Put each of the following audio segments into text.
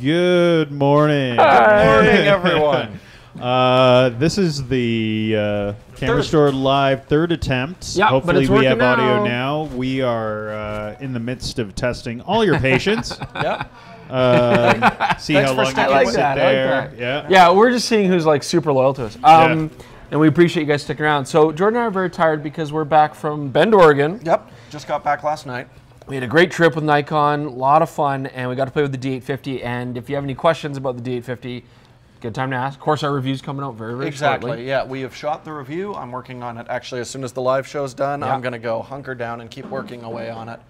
Good morning. Good morning, everyone. This is the Camera Store Live third attempt. Yep, Hopefully we have audio now. We are in the midst of testing all your patience. Yep. See how long you can sit there. Yeah, we're just seeing who's like super loyal to us. And we appreciate you guys sticking around. So Jordan and I are very tired because we're back from Bend, Oregon. Yep, just got back last night. We had a great trip with Nikon, a lot of fun, and we got to play with the D850. And if you have any questions about the D850, good time to ask. Of course, our review's coming out very, very shortly. Yeah, we have shot the review. I'm working on it. Actually, as soon as the live show's done, I'm going to go hunker down and keep working away on it.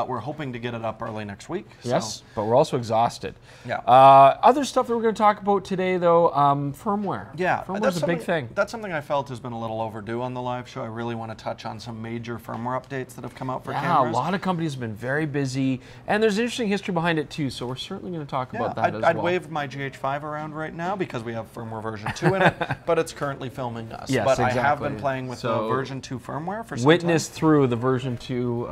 We're hoping to get it up early next week. Yes, but we're also exhausted. Yeah. Other stuff that we're going to talk about today, though, firmware. Yeah, firmware's a big thing. That's something I felt has been a little overdue on the live show. I really want to touch on some major firmware updates that have come out for cameras. A lot of companies have been very busy, and there's an interesting history behind it too. So we're certainly going to talk about that as well. I'd wave my GH5 around right now because we have firmware version 2 in it, but it's currently filming us. Yes, but exactly. I have been playing with the version 2 firmware for some witness time. Through the version 2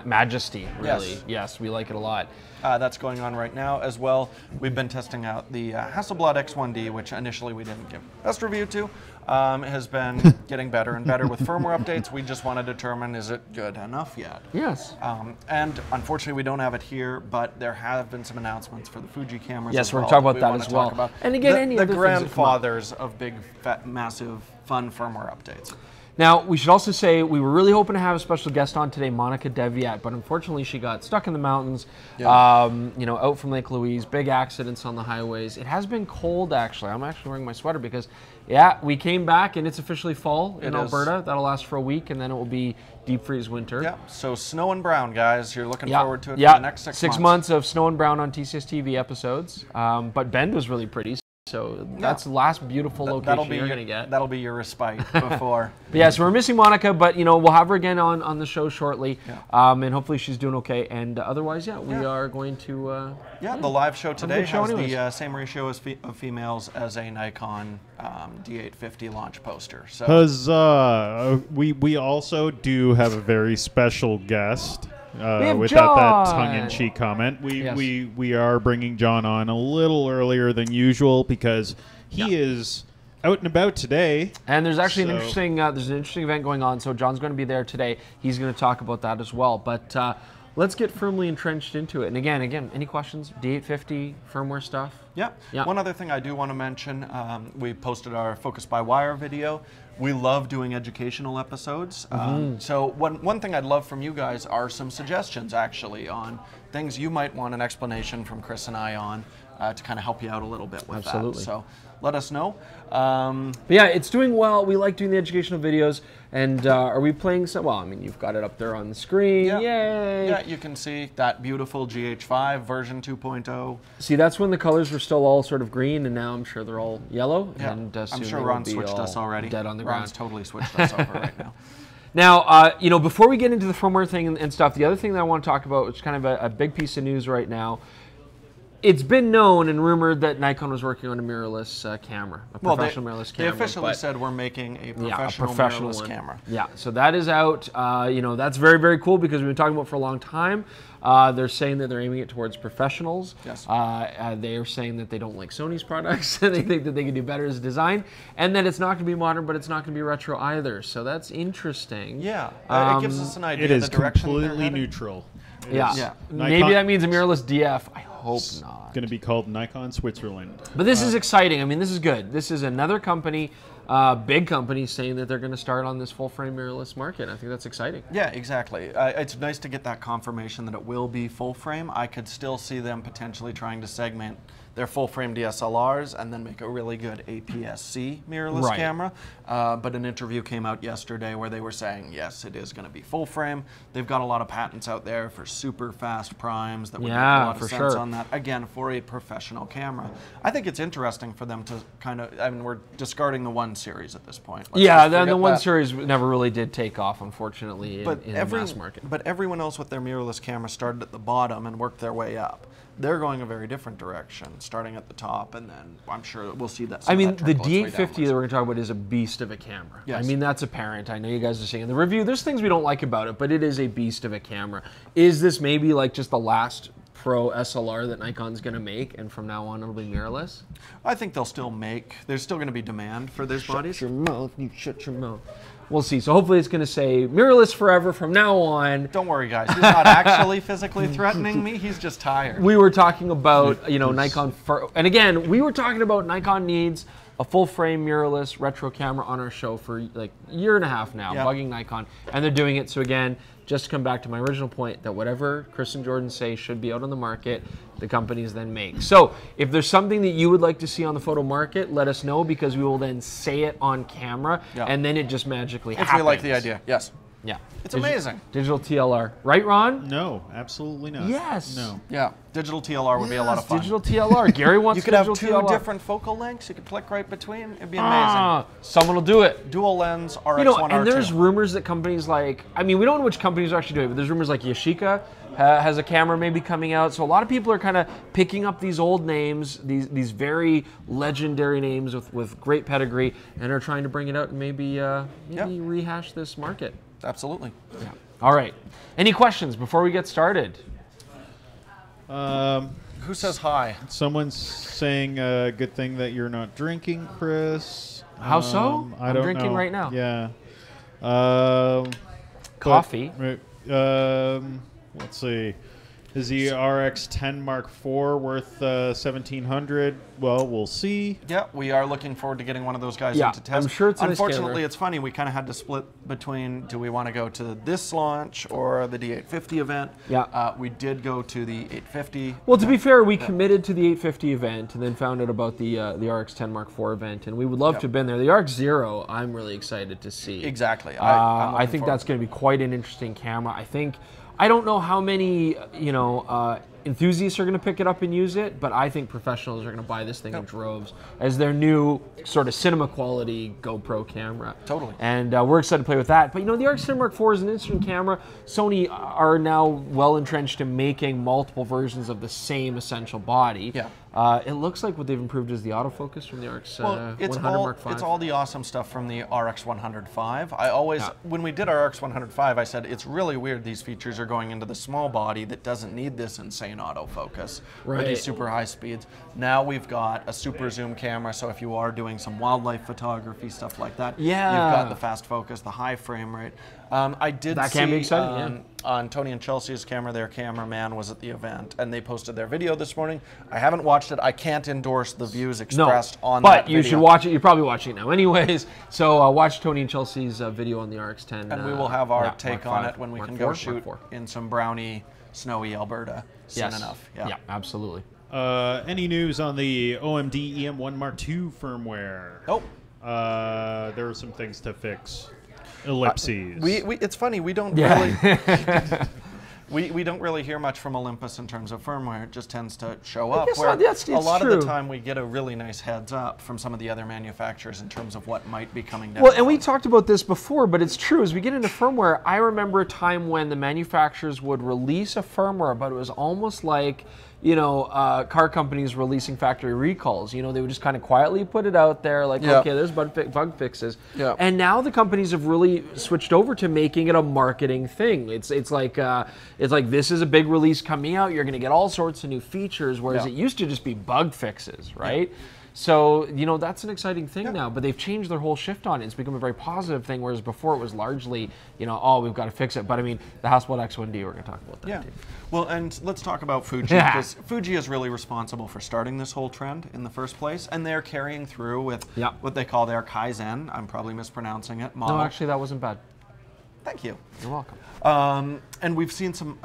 majesty, really. Yes. Yes, we like it a lot. That's going on right now as well. We've been testing out the Hasselblad X1D, which initially we didn't give best review to. Has been getting better and better with firmware updates. We just want to determine, is it good enough yet? Yes. And unfortunately, we don't have it here, but there have been some announcements for the Fuji cameras. Yes, we're going to talk about that as well. And again, the grandfathers of big, fat, massive, fun firmware updates. Now, we should also say we were really hoping to have a special guest on today, Monica Deviat, but unfortunately she got stuck in the mountains, you know, out from Lake Louise, big accidents on the highways. It has been cold, actually. I'm actually wearing my sweater because, yeah, we came back and it's officially fall in Alberta. That'll last for a week, and then it will be deep freeze winter. Yeah, so snow and brown, guys. You're looking forward to it for the next 6 months. 6 months of snow and brown on TCSTV episodes, but Bend was really pretty. So that's the last beautiful location you're going to get. That'll be your respite before. Yeah, so we're missing Monica, but you know we'll have her again on the show shortly, and hopefully she's doing okay. And otherwise, we are going to. The live show today has the same ratio of females as a Nikon D850 launch poster. So huzzah! We also do have a very special guest. Without that tongue-in-cheek comment, we are bringing John on a little earlier than usual because he is out and about today. And there's actually an interesting event going on, so John's going to be there today. He's going to talk about that as well. But let's get firmly entrenched into it. And again, any questions? D850 firmware stuff? Yeah. One other thing I do want to mention, we posted our Focus by Wire video. We love doing educational episodes. So one thing I'd love from you guys are some suggestions, actually, on things you might want an explanation from Chris and I on to kind of help you out a little bit with that. So let us know. But yeah, it's doing well. We like doing the educational videos. And are we playing some? Well, I mean, you've got it up there on the screen. Yeah. Yay! Yeah, you can see that beautiful GH5 version 2.0. See, that's when the colors were still all sort of green, and now I'm sure they're all yellow. Yeah. And I'm sure Ron switched us already. Dead on the Ron's totally switched us over right now. Now, you know, before we get into the firmware thing and stuff, the other thing that I want to talk about, which is kind of a big piece of news right now, it's been known and rumored that Nikon was working on a mirrorless camera, a professional mirrorless camera. They officially said we're making a professional mirrorless camera. Yeah, so that is out. You know, that's very, very cool because we've been talking about it for a long time. They're saying that they're aiming it towards professionals. Yes. They are saying that they don't like Sony's products and they think that they can do better as a design, and that it's not going to be modern, but it's not going to be retro either. So that's interesting. Yeah, it gives us an idea of the direction they're headed. Completely neutral. Yeah. Maybe that means a mirrorless DF. I hope not. It's going to be called Nikon Switzerland. But this is exciting. I mean, this is good. This is another company, big company, saying that they're going to start on this full-frame mirrorless market. I think that's exciting. Yeah, exactly. It's nice to get that confirmation that it will be full-frame. I could still see them potentially trying to segment their full-frame DSLRs and then make a really good APS-C mirrorless camera. But an interview came out yesterday where they were saying, yes, it is going to be full-frame. They've got a lot of patents out there for super fast primes that would make a lot of sense on that. Again, for a professional camera. I think it's interesting for them to kind of, I mean, we're discarding the 1 series at this point. The 1 series never really did take off, unfortunately, in the mass market. But everyone else with their mirrorless camera started at the bottom and worked their way up. They're going a very different direction, starting at the top, and then I'm sure we'll see that. I mean, the D850 that we're going to talk about is a beast of a camera. Yes. I mean, that's apparent. I know you guys are seeing in the review. There's things we don't like about it, but it is a beast of a camera. Is this maybe like just the last Pro SLR that Nikon's going to make, and from now on it'll be mirrorless? I think they'll still make. There's still going to be demand for these bodies. Shut your mouth. You shut your mouth. We'll see. So hopefully it's going to say mirrorless forever from now on. Don't worry, guys. He's not actually physically threatening me. He's just tired. We were talking about, you know, Nikon, and again, we were talking about Nikon needs a full-frame mirrorless retro camera on our show for like a year and a half now, bugging Nikon, and they're doing it. So again, just to come back to my original point, that whatever Chris and Jordan say should be out on the market, the companies then make. So if there's something that you would like to see on the photo market, let us know, because we will then say it on camera, and then it just magically happens. If we like the idea, yes. Yeah. It's amazing. Digital TLR. Right, Ron? No, absolutely not. Yes. No. Yeah, digital TLR would be a lot of fun. Digital TLR. Gary wants you could have digital two TLR. different focal lengths. You could click right between. It'd be amazing. Someone will do it. Dual lens, RX1, You know, and R2. there's rumors that companies like, I mean, we don't know which companies are actually doing it, but there's rumors like Yashica has a camera maybe coming out. So a lot of people are kind of picking up these old names, these very legendary names with great pedigree, and are trying to bring it out and maybe rehash this market. Absolutely. Yeah. All right. Any questions before we get started? Who says hi? Someone's saying good thing that you're not drinking, Chris. How so? I don't drinking know. right now. Yeah. Coffee. Let's see. Is the RX10 Mark IV worth $1,700? Well, we'll see. Yeah, we are looking forward to getting one of those guys into test. I'm sure it's a nice Unfortunately, camera. it's funny. We kind of had to split between, do we want to go to this launch or the D850 event? Yeah. We did go to the 850. Well, to be fair, we committed to the 850 event and then found out about the RX10 Mark IV event, and we would love to have been there. The RX0, I'm really excited to see. Exactly. I think that's going to be quite an interesting camera. I don't know how many, enthusiasts are going to pick it up and use it, but I think professionals are going to buy this thing in droves as their new sort of cinema quality GoPro camera. Totally. And we're excited to play with that. But the RX10 Mark IV is an interesting camera. Sony are now well entrenched in making multiple versions of the same essential body. Yeah. It looks like what they've improved is the autofocus from the RX 100 Mark V. It's all the awesome stuff from the RX 105. I always, when we did our RX 105, I said it's really weird these features are going into the small body that doesn't need this insane autofocus or these super high speeds. Now we've got a super zoom camera, so if you are doing some wildlife photography, stuff like that, you've got the fast focus, the high frame rate. I did that see can be exciting, on Tony and Chelsea's camera, their cameraman was at the event, and they posted their video this morning. I haven't watched it. I can't endorse the views expressed on that video. But you should watch it. You're probably watching it now anyways. So watch Tony and Chelsea's video on the RX10. And we will have our take Mark on V, it when we Mark can IV, go shoot Mark IV. in some browny, snowy Alberta soon enough. Yeah, absolutely. Any news on the OMD EM1 Mark II firmware? Oh. There were some things to fix. Ellipses. It's funny, we don't really we don't really hear much from Olympus in terms of firmware. It just tends to show up. Where a lot of the time we get a really nice heads up from some of the other manufacturers in terms of what might be coming down. Well, and we talked about this before, but it's true. As we get into firmware, I remember a time when the manufacturers would release a firmware, but it was almost like car companies releasing factory recalls. They would just kind of quietly put it out there, like, okay, there's bug fixes. Yeah. And now the companies have really switched over to making it a marketing thing. It's like this is a big release coming out. You're going to get all sorts of new features, whereas it used to just be bug fixes, right? Yeah. So, that's an exciting thing now, but they've changed their whole shift on it. It's become a very positive thing, whereas before it was largely, oh, we've got to fix it. But I mean, the Hasselblad X1D, we're going to talk about that too. Well, and let's talk about Fuji, because Fuji is really responsible for starting this whole trend in the first place, and they're carrying through with what they call their Kaizen, I'm probably mispronouncing it, model. No, actually, that wasn't bad. Thank you. You're welcome. And we've seen some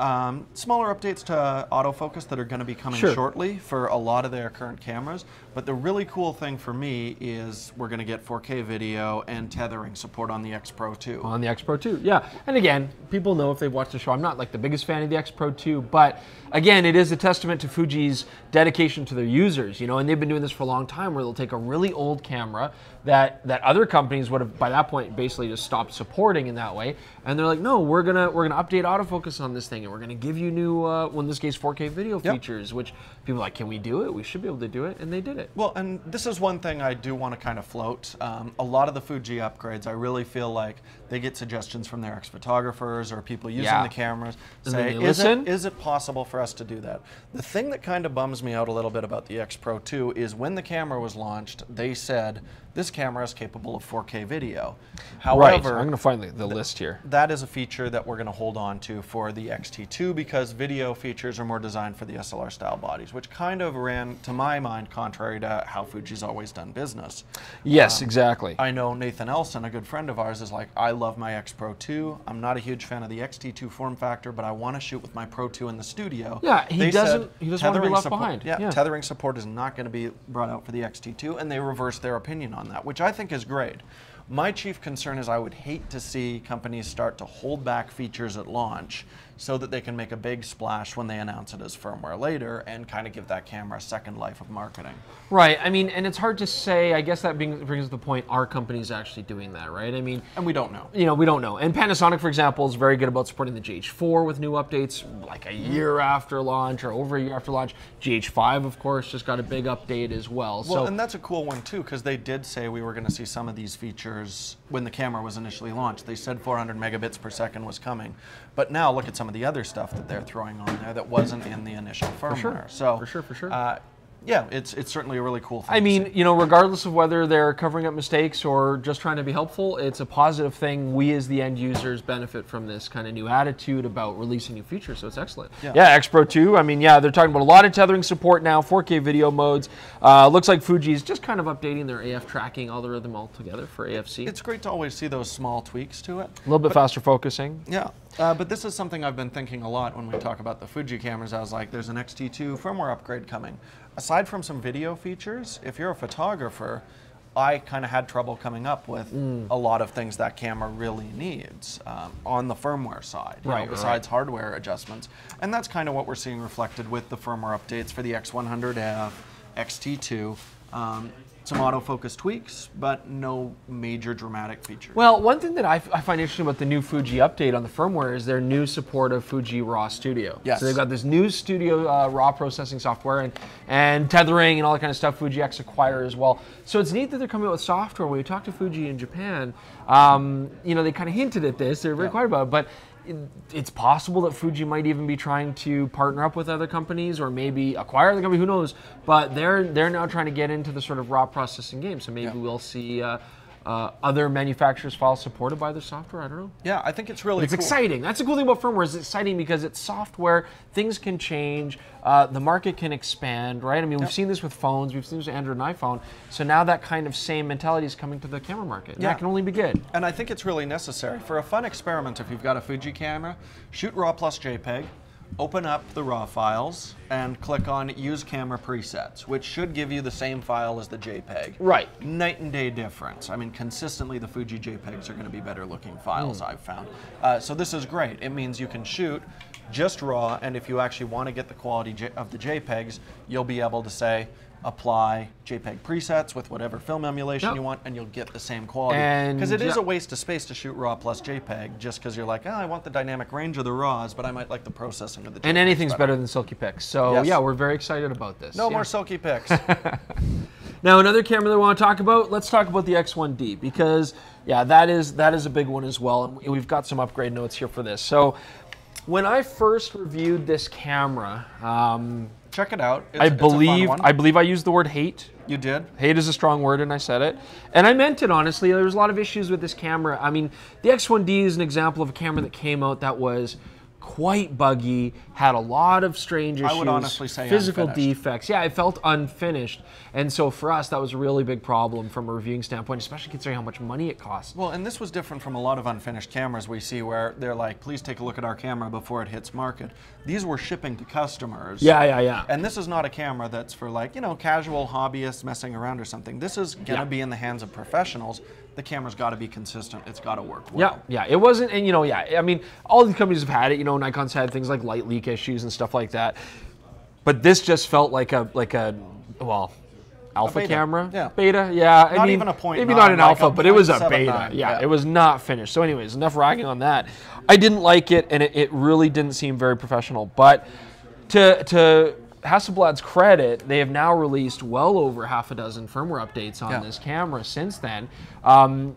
smaller updates to autofocus that are going to be coming shortly for a lot of their current cameras. But the really cool thing for me is we're going to get 4K video and tethering support on the X Pro 2. On the X Pro 2, yeah. And again, people know if they've watched the show, I'm not like the biggest fan of the X Pro 2, but again, it is a testament to Fuji's dedication to their users, and they've been doing this for a long time, where they'll take a really old camera that other companies would have by that point basically just stopped supporting in that way, and they're like, no, we're gonna update autofocus autofocus on this thing, and we're going to give you new, well, in this case, 4K video features, which people are like, can we do it? We should be able to do it, and they did it. Well, and this is one thing I do want to kind of float. A lot of the Fuji upgrades, I really feel like they get suggestions from their ex-photographers or people using the cameras. Say, is it possible for us to do that? The thing that kind of bums me out a little bit about the X Pro 2 is when the camera was launched, they said, this camera is capable of 4K video. However, I'm going to find the list here. That is a feature that we're going to hold on to for the X-T2 because video features are more designed for the SLR style bodies, which kind of ran, to my mind, contrary to how Fuji's always done business. Yes, exactly. I know Nathan Elson, a good friend of ours, is like, I love my X Pro 2. I'm not a huge fan of the X-T2 form factor, but I want to shoot with my Pro 2 in the studio. Yeah, he doesn't want to be left behind. Yeah, tethering support is not going to be brought out for the X-T2, and they reversed their opinion on that, which I think is great. My chief concern is I would hate to see companies start to hold back features at launch so that they can make a big splash when they announce it as firmware later and kind of give that camera a second life of marketing. Right. I mean, and it's hard to say. I guess that brings the point, are companies actually doing that, right? I mean, and we don't know. You know, we don't know. And Panasonic, for example, is very good about supporting the GH4 with new updates like a year after launch or over a year after launch. GH5, of course, just got a big update as well. Well, and that's a cool one too, because they did say we were going to see some of these features when the camera was initially launched. They said 400 megabits per second was coming, but now look at some of the other stuff that they're throwing on there that wasn't in the initial firmware. For sure. Yeah, it's certainly a really cool thing. I mean, you know, regardless of whether they're covering up mistakes or just trying to be helpful, it's a positive thing. We as the end users benefit from this kind of new attitude about releasing new features, so it's excellent. Yeah, X Pro 2, I mean, yeah, they're talking about a lot of tethering support now, 4K video modes. Looks like Fuji's just kind of updating their AF tracking algorithm altogether for AFC. It's great to always see those small tweaks to it. A little bit faster focusing. Yeah. But this is something I've been thinking a lot when we talk about the Fuji cameras. I was like, there's an X-T2 firmware upgrade coming. Aside from some video features, if you're a photographer, I kind of had trouble coming up with a lot of things that camera really needs on the firmware side, besides hardware adjustments. And that's kind of what we're seeing reflected with the firmware updates for the X100F, X-T2. Some autofocus tweaks, but no major dramatic features. Well, one thing that I find interesting about the new Fuji update on the firmware is their new support of Fuji RAW Studio. Yes. So they've got this new Studio RAW processing software and tethering and all that kind of stuff Fuji X acquire as well. So it's neat that they're coming out with software. When we talked to Fuji in Japan, you know, they kind of hinted at this. They're very quiet about it, but it's possible that Fuji might even be trying to partner up with other companies or maybe acquire other company, who knows? But they're now trying to get into the sort of raw processing game. So maybe we'll see other manufacturers' files supported by their software. I don't know. Yeah, I think it's really cool. It's exciting. That's the cool thing about firmware. It's exciting because it's software. Things can change. The market can expand, right? I mean, we've seen this with phones. We've seen this with Android and iPhone. So now that kind of same mentality is coming to the camera market. And that can only be good. And I think it's really necessary. For a fun experiment, if you've got a Fuji camera, shoot RAW plus JPEG, open up the RAW files, and click on Use Camera Presets, which should give you the same file as the JPEG. Right. Night and day difference. I mean, consistently the Fuji JPEGs are going to be better looking files, I've found. So this is great. It means you can shoot just RAW, and if you actually want to get the quality of the JPEGs, you'll be able to say, apply JPEG presets with whatever film emulation you want, and you'll get the same quality. Because it is a waste of space to shoot RAW plus JPEG, just because you're like, oh, I want the dynamic range of the RAWs, but I might like the processing of the JPEGs. And anything's better than Silky Pics. So yeah, we're very excited about this. No more Silky Pics. Now another camera that we want to talk about, let's talk about the X1D, because yeah, that is a big one as well. And we've got some upgrade notes here for this. So when I first reviewed this camera, check it out. I believe I used the word hate. You did? Hate is a strong word, and I said it. And I meant it, honestly. There was a lot of issues with this camera. I mean, the X1D is an example of a camera that came out that was quite buggy, had a lot of strange issues. I would honestly say physical defects. Yeah, it felt unfinished. And so for us, that was a really big problem from a reviewing standpoint, especially considering how much money it costs. Well, and this was different from a lot of unfinished cameras we see where they're like, please take a look at our camera before it hits market. These were shipping to customers. Yeah. And this is not a camera that's for, like, you know, casual hobbyists messing around or something. This is going to be in the hands of professionals. The camera's got to be consistent. It's got to work well. Yeah, it wasn't, and you know, I mean, all these companies have had it. You know, Nikon's had things like light leak issues and stuff like that. But this just felt like a well, alpha camera. Yeah. Beta, yeah. Not even a 0.9, maybe not an like alpha, a but it was a 0.79. beta. Yeah, Yeah. it was not finished. So anyways, enough ragging on that. I didn't like it, and it really didn't seem very professional. But to Hasselblad's credit, they have now released well over half a dozen firmware updates on this camera since then,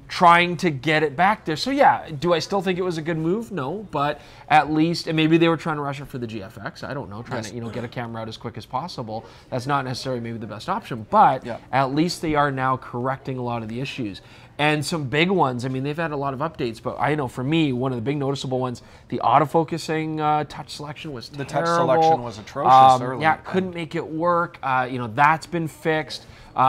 trying to get it back there. So yeah, do I still think it was a good move? No, but at least, and maybe they were trying to rush it for the GFX. I don't know, trying to get a camera out as quick as possible. That's not necessarily maybe the best option, but at least they are now correcting a lot of the issues. And some big ones, I mean, they've had a lot of updates, but I know for me, one of the big noticeable ones, the autofocusing touch selection was terrible. The touch selection was atrocious early. Yeah, couldn't make it work. That's been fixed.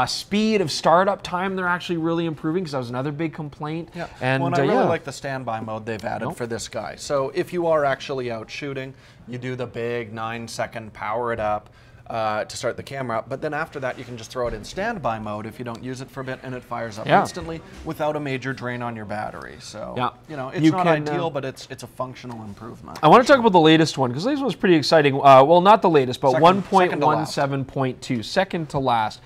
Speed of startup time, they're actually really improving, because that was another big complaint. Yeah. And I really like the standby mode they've added for this guy. So if you are actually out shooting, you do the big 9-second power it up to start the camera up, but then after that you can just throw it in standby mode if you don't use it for a bit, and it fires up instantly without a major drain on your battery. So it's not ideal, but it's a functional improvement. I want to talk about the latest one, because the latest one was pretty exciting. Well, not the latest, but 1.17.2, second to last.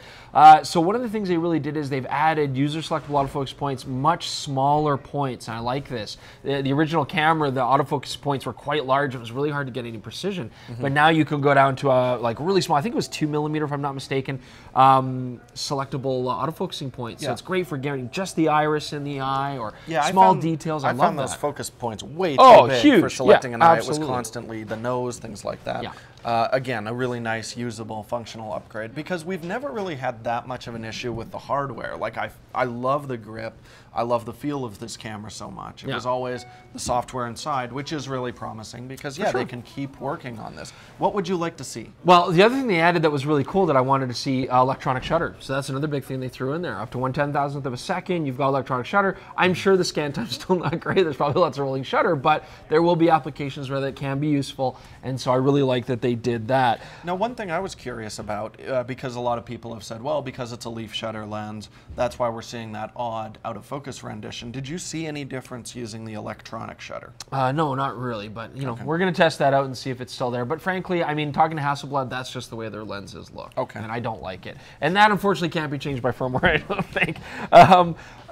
So one of the things they really did is they've added user selectable autofocus points, much smaller points, and I like this. The original camera, the autofocus points were quite large. It was really hard to get any precision, but now you can go down to a really small, I think it was 2 millimeter if I'm not mistaken, selectable autofocusing points. So it's great for getting just the iris in the eye or small details. I found love those that. focus points way too big huge. for selecting an eye. Absolutely. It was constantly the nose, things like that. Again, a really nice, usable, functional upgrade, because we've never really had that much of an issue with the hardware. Like, I love the grip. I love the feel of this camera so much. It was always the software inside, which is really promising, because they can keep working on this. What would you like to see? Well, the other thing they added that was really cool that I wanted to see, electronic shutter. So that's another big thing they threw in there. Up to 1/10,000th of a second, you've got electronic shutter. I'm sure the scan time's still not great. There's probably lots of rolling shutter, but there will be applications where that can be useful, and so I really like that they did that. Now, one thing I was curious about, because a lot of people have said, well, because it's a leaf shutter lens, that's why we're seeing that odd out-of-focus rendition. Did you see any difference using the electronic shutter? No, not really, but we're going to test that out and see if it's still there. But frankly, I mean, talking to Hasselblad, that's just the way their lenses look. And I don't like it. And that, unfortunately, can't be changed by firmware, I don't think.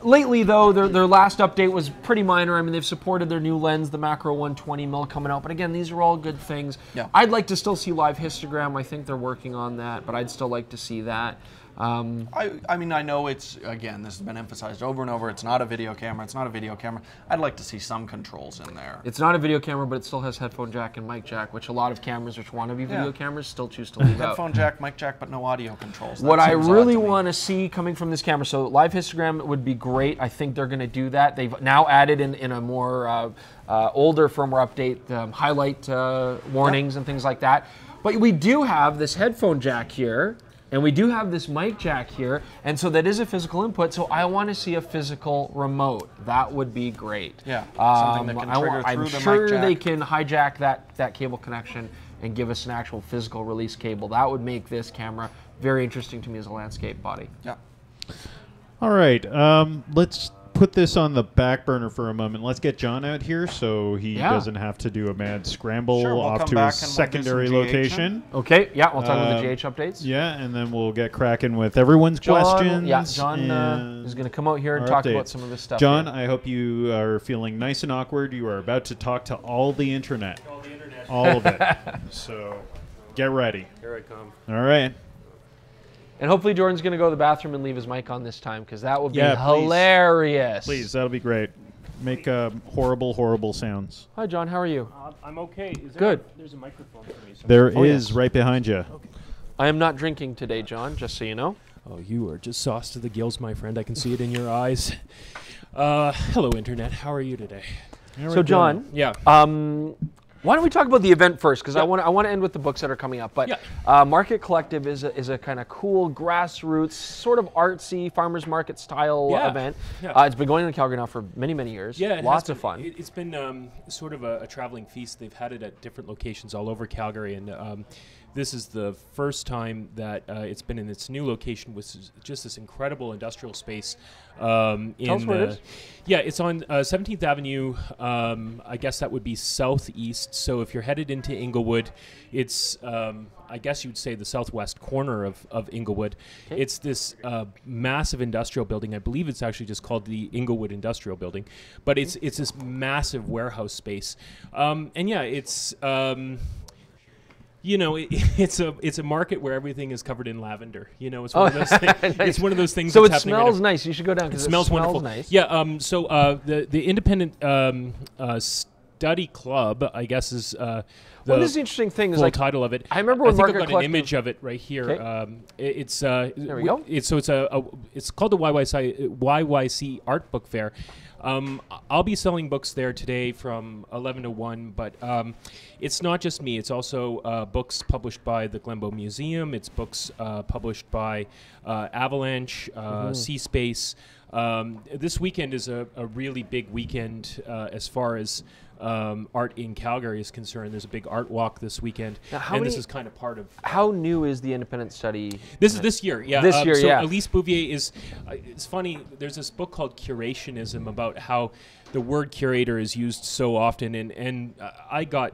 Lately, though, their last update was pretty minor. I mean, they've supported their new lens, the Macro 120mm coming out. But again, these are all good things. I'd like to still see live histogram. I think they're working on that, but I'd still like to see that. I mean, I know it's, again, this has been emphasized over and over, it's not a video camera, it's not a video camera. I'd like to see some controls in there. It's not a video camera, but it still has headphone jack and mic jack, which a lot of cameras which want to be video cameras still choose to leave out. Headphone jack, mic jack, but no audio controls. What I really want to see coming from this camera, so live histogram would be great. I think they're going to do that. They've now added in a more older firmware update, highlight warnings and things like that. But we do have this headphone jack here, and we do have this mic jack here, and so that is a physical input, so I want to see a physical remote. That would be great. Something that can trigger through the mic jack. I'm sure they can hijack that cable connection and give us an actual physical release cable. That would make this camera very interesting to me as a landscape body. All right, let's put this on the back burner for a moment. Let's get John out here so he doesn't have to do a mad scramble off to his secondary location. Okay, we'll talk about the GH updates. And then we'll get cracking with everyone's questions. John is going to come out here and talk about some of this stuff. John, I hope you are feeling nice and awkward. You are about to talk to all the internet. All of it. So get ready. Here I come. All right. And hopefully Jordan's going to go to the bathroom and leave his mic on this time, because that would be hilarious. Please, that'll be great. Make horrible, horrible sounds. Hi, John. How are you? I'm okay. Good. There's a microphone for me. There is right behind you. Okay. I am not drinking today, John, just so you know. Oh, you are just sauce to the gills, my friend. I can see it in your eyes. Hello, Internet. How are you today? So, John, why don't we talk about the event first? Because I want to end with the books that are coming up. But Market Collective is a kind of cool, grassroots, sort of artsy, farmers market style event. It's been going on in Calgary now for many, many years. Lots of fun. It's been sort of a traveling feast. They've had it at different locations all over Calgary. And this is the first time that it's been in its new location, which is just this incredible industrial space. Tell us where it is. Yeah, it's on 17th Avenue. I guess that would be southeast. So if you're headed into Inglewood, it's, I guess you'd say, the southwest corner of Inglewood. Okay. It's this massive industrial building. I believe it's actually just called the Inglewood Industrial Building. But it's this massive warehouse space. And yeah, it's... you know, it's a market where everything is covered in lavender. You know, it's one of those things. Nice. It's one of those things. So that's it smells nice. You should go down because it smells wonderful. Nice. Yeah. So the independent study club, I guess, is the this is the interesting thing. Is like title of it. I remember when I've got an image of it right here. Okay. It's there we go. It's called the YYC Art Book Fair. I'll be selling books there today from 11 to 1, but it's not just me. It's also books published by the Glenbow Museum. It's books published by Avalanche, C-Space. This weekend is a really big weekend as far as art in Calgary is concerned. There's a big art walk this weekend, and this is kind of part of... How new is the independent study? This is this year, yeah. This year, so yeah. Elise Bouvier is... it's funny, there's this book called Curationism about how the word curator is used so often, and I got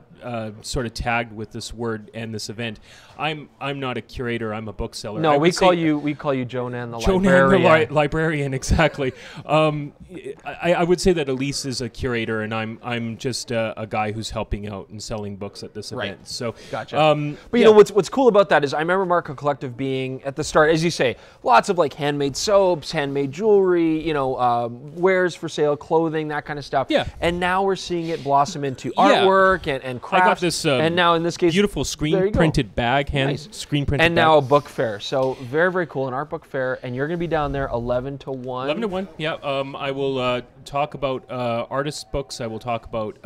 sort of tagged with this word and this event. I'm not a curator. I'm a bookseller. No, we call you Jonan the librarian. Jonan the librarian, exactly. I would say that Elise is a curator, and I'm just a guy who's helping out and selling books at this event. Right. So gotcha. But you know what's cool about that is I remember Market Collective being at the start, as you say, lots of like handmade soaps, handmade jewelry, you know, wares for sale, clothing, that kind of stuff. Yeah. And now we're seeing it blossom into artwork and crafts. I got this and now in this case, beautiful screen printed bag, screen printed and bag. now a book fair. So very, very cool, an art book fair. And you're going to be down there 11 to 1. 11 to 1, yeah. I will talk about artist books. I will talk about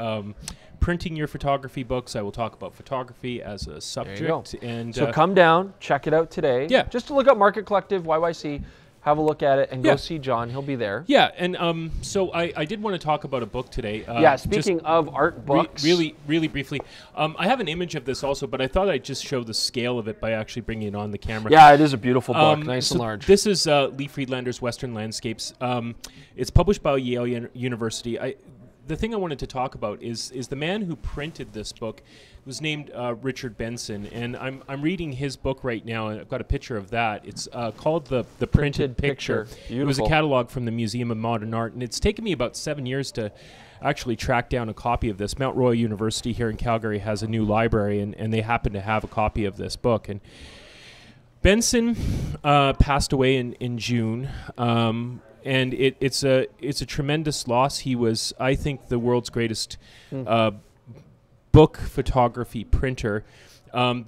printing your photography books. I will talk about photography as a subject. There you go. And so come down, check it out today. Yeah. Just to look up Market Collective, YYC. Have a look at it and go see John. He'll be there. Yeah, and so I did want to talk about a book today. Yeah, speaking of art books. Really briefly. I have an image of this also, but I thought I'd just show the scale of it by actually bringing it on the camera. Yeah, it is a beautiful book, nice and large. This is Lee Friedlander's Western Landscapes. It's published by Yale University. The thing I wanted to talk about is the man who printed this book was named Richard Benson, and I'm reading his book right now, and I've got a picture of that. It's called the Printed Picture. It was a catalog from the Museum of Modern Art, and it's taken me about 7 years to actually track down a copy of this. Mount Royal University here in Calgary has a new library, and they happen to have a copy of this book. And Benson passed away in June. And it's a tremendous loss. He was, I think, the world's greatest book photography printer.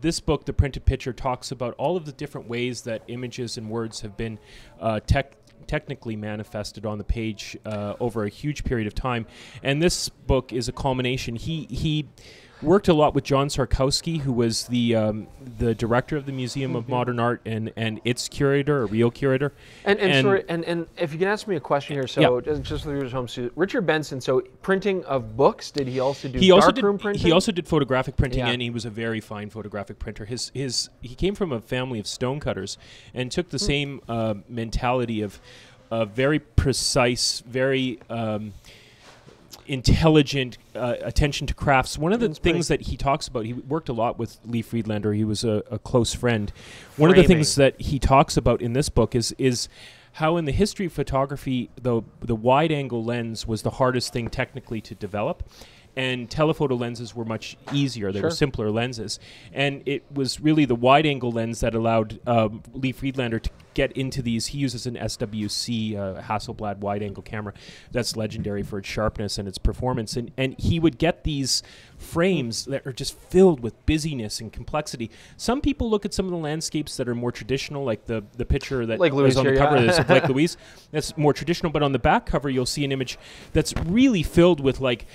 This book, The Printed Picture, talks about all of the different ways that images and words have been technically manifested on the page over a huge period of time. And this book is a culmination. He worked a lot with John Sarkowski, who was the director of the Museum of Modern Art and its curator, a real curator. And if you can ask me a question here, so just for the home student, Richard Benson. So printing of books, did he also do darkroom printing? He also did photographic printing, and he was a very fine photographic printer. He came from a family of stonecutters and took the same mentality of very precise, very intelligent attention to crafts. One of the things that he talks about, he worked a lot with Lee Friedlander. He was a close friend. One of the things that he talks about in this book is how in the history of photography, the wide-angle lens was the hardest thing technically to develop, and telephoto lenses were much easier. They were simpler lenses. And it was really the wide-angle lens that allowed Lee Friedlander to get into these. He uses an SWC, Hasselblad wide-angle camera that's legendary for its sharpness and its performance. And he would get these frames that are just filled with busyness and complexity. Some people look at some of the landscapes that are more traditional, like the picture that is on the cover of this of Lake Louise. That's more traditional. But on the back cover, you'll see an image that's really filled with like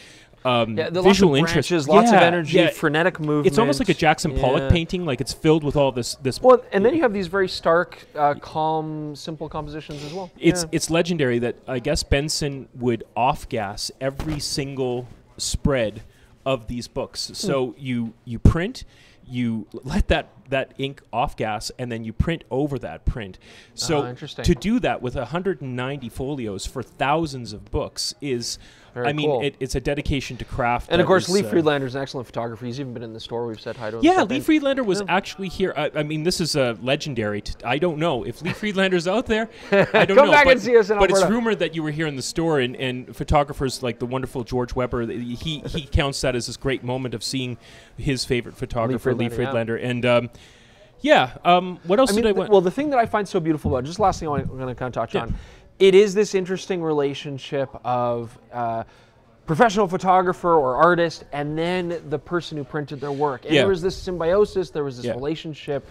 visual interest, lots of energy, frenetic movement. It's almost like a Jackson Pollock painting, like it's filled with all this. Well, and then you have these very stark, calm, simple compositions as well. It's legendary that I guess Benson would off-gas every single spread of these books. So you print, you let that that ink off gas and then you print over that print. So interesting. to do that with 190 folios for thousands of books is, Very I mean, cool. it's a dedication to craft. And of course, Lee is, Friedlander's an excellent photographer. He's even been in the store. We've said hi to him. yeah, Lee Friedlander was actually here. I mean, this is legendary. I don't know if Lee Friedlander's out there. I don't Come know. back and see us in but it's Alberta. rumored that you were here in the store, and photographers like the wonderful George Weber, he counts that as this great moment of seeing his favorite photographer, Lee Friedlander. And what else did I want? Well, the thing that I find so beautiful about, just last thing I'm going to kind of touch on, it is this interesting relationship of professional photographer or artist and then the person who printed their work. And there was this symbiosis, there was this relationship.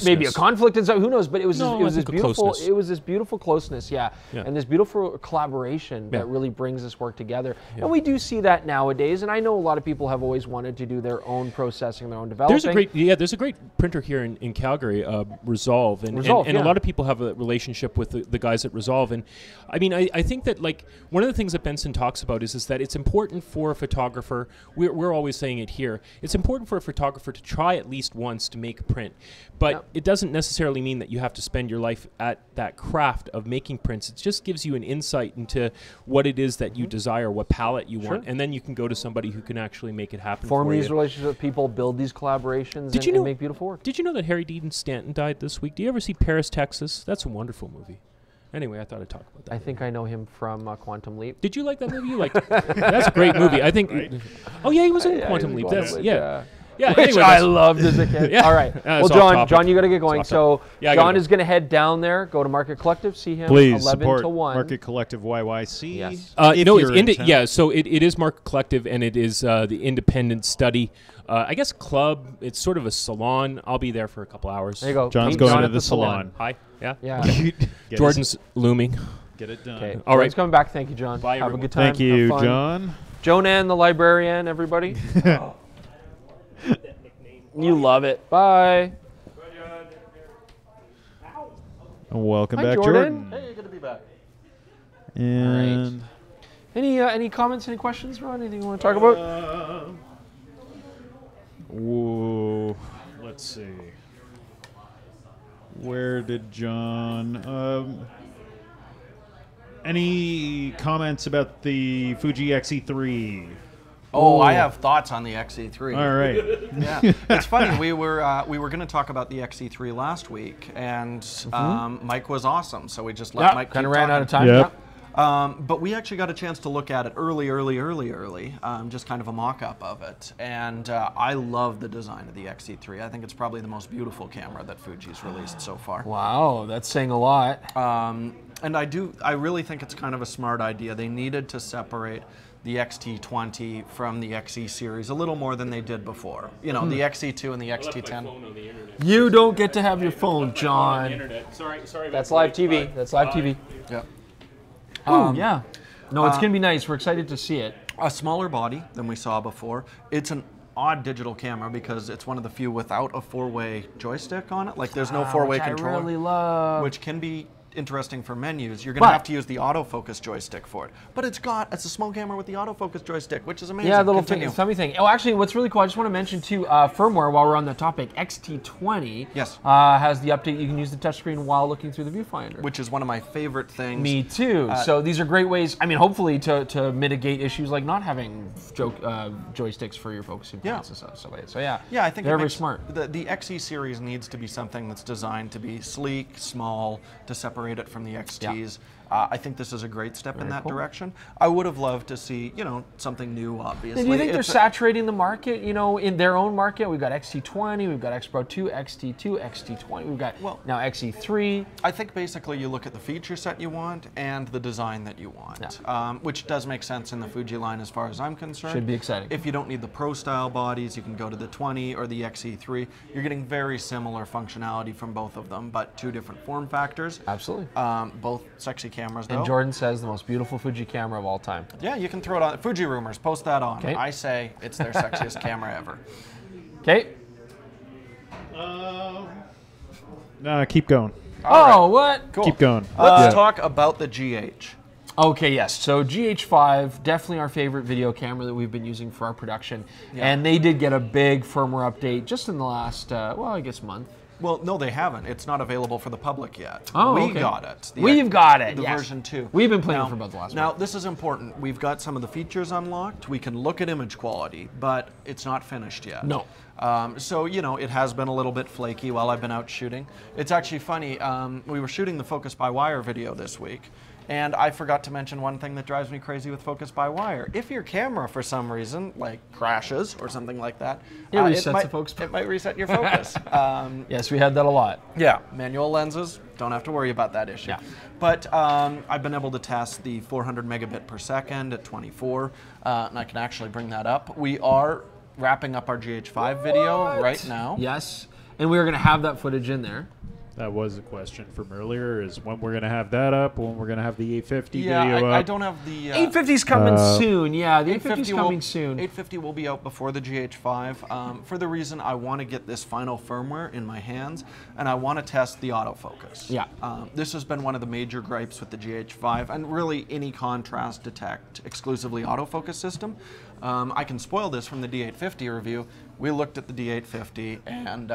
Maybe a conflict and stuff, who knows? But it was this beautiful. It was this beautiful closeness, and this beautiful collaboration that really brings this work together. And we do see that nowadays. And I know a lot of people have always wanted to do their own processing, their own developing. There's a great printer here in Calgary, Resolve, and a lot of people have a relationship with the guys at Resolve. And I mean, I think that like one of the things that Benson talks about is that it's important for a photographer. We're always saying it here. It's important for a photographer to try at least once to make a print. But it doesn't necessarily mean that you have to spend your life at that craft of making prints. It just gives you an insight into what it is that you desire, what palette you want, and then you can go to somebody who can actually make it happen Form for these you. relationships with people, build these collaborations, and make beautiful work. Did you know that Harry Dean Stanton died this week? Do you ever see Paris, Texas? That's a wonderful movie. Anyway, I thought I'd talk about that. I think I know him from Quantum Leap. Did you like that movie? You liked it. That's a great movie. I think. Right? Oh yeah, he was in Quantum Leap. Yeah, which anyway, I loved as a kid. All right. Well, John, you got to get going. So John is going to head down there, go to Market Collective, see him 11 to 1. Market Collective YYC. Yes. No, it's so it is Market Collective, and it is the independent study. I guess club. It's sort of a salon. I'll be there for a couple hours. There you go. John's going to the salon. Hi. Yeah. Yeah. Jordan's looming. Get it done. Okay. All right. Jordan's coming back. Thank you, John. Bye, Have everyone. a good time. Thank you, Have fun. John. Jonan, the librarian, everybody. You love it. Bye. Welcome Hi, back, Jordan. Hey, good to be back. And Any comments, any questions, Ron? Anything you want to talk about? whoa, let's see. Where did John? Any comments about the Fuji XE3? Oh, I have thoughts on the XE3. All right. Yeah, it's funny. We were going to talk about the XE3 last week, and Mike was awesome, so we just let Mike. Kind of keep ran out talking. of time. Yep. But we actually got a chance to look at it early, just kind of a mock-up of it. And I love the design of the XE3. I think it's probably the most beautiful camera that Fuji's released so far. Wow, that's saying a lot. And I really think it's kind of a smart idea. They needed to separate the XT20 from the XE series a little more than they did before. You know, the XE2 and the XT10. You don't get to have your phone, John. Sorry. That's live TV. That's live TV. Yep. Yeah. No, it's going to be nice. We're excited to see it. A smaller body than we saw before. It's an odd digital camera because it's one of the few without a four-way joystick on it. Like there's no four-way controller. I really love. Which can be interesting for menus. You're going to have to use the autofocus joystick for it. But it's a small camera with the autofocus joystick, which is amazing. Yeah, the little thummy thing. Oh, actually, what's really cool, I just want to mention too, firmware, while we're on the topic, XT20 has the update. You can use the touchscreen while looking through the viewfinder. Which is one of my favorite things. Me too. So these are great ways, I mean, hopefully to mitigate issues like not having joysticks for your focusing points and stuff like that. So yeah, I think they're very smart. The XE series needs to be something that's designed to be sleek, small, to separate it from the XTs. I think this is a great step in that direction. I would have loved to see, something new, obviously. Do you think they're saturating the market, in their own market? We've got XT20, we've got X Pro 2, XT2, XT20, we've got now XE3. I think basically you look at the feature set you want and the design that you want, which does make sense in the Fuji line as far as I'm concerned. Should be exciting. If you don't need the Pro style bodies, you can go to the 20 or the XE3. You're getting very similar functionality from both of them, but two different form factors. Absolutely. Both sexy cameras, though. And Jordan says the most beautiful Fuji camera of all time. Yeah, you can throw it on. Fuji rumors, post that on. Okay. I say it's their sexiest camera ever. Okay. Keep going. What? Cool. Keep going. Let's talk about the GH. Okay, yes. So GH5, definitely our favorite video camera that we've been using for our production. Yeah. And they did get a big firmware update just in the last, well, I guess month. Well, no, they haven't. It's not available for the public yet. Oh, we okay. got it. We've got it, The yes. version 2. We've been playing for about the last Now, month. this is important. We've got some of the features unlocked. We can look at image quality, but it's not finished yet. No. So, you know, it has been a little bit flaky while I've been out shooting. It's actually funny. We were shooting the focus by wire video this week, and I forgot to mention one thing that drives me crazy with focus by wire. If your camera, for some reason, like crashes or something like that, it resets the focus. It might reset your focus. Yes, we had that a lot. Yeah, manual lenses, don't have to worry about that issue. Yeah. But I've been able to test the 400 megabit per second at 24, and I can actually bring that up. We are wrapping up our GH5 video right now. Yes, and we were going to have that footage in there. That was a question from earlier, is when we're going to have that up, when we're going to have the 850 video up. I don't have the... 850's coming soon, yeah, the 850's coming soon. 850 will be out before the GH5 for the reason I want to get this final firmware in my hands, and I want to test the autofocus. Yeah. This has been one of the major gripes with the GH5, and really any contrast detect exclusively autofocus system. I can spoil this from the D850 review. We looked at the D850, and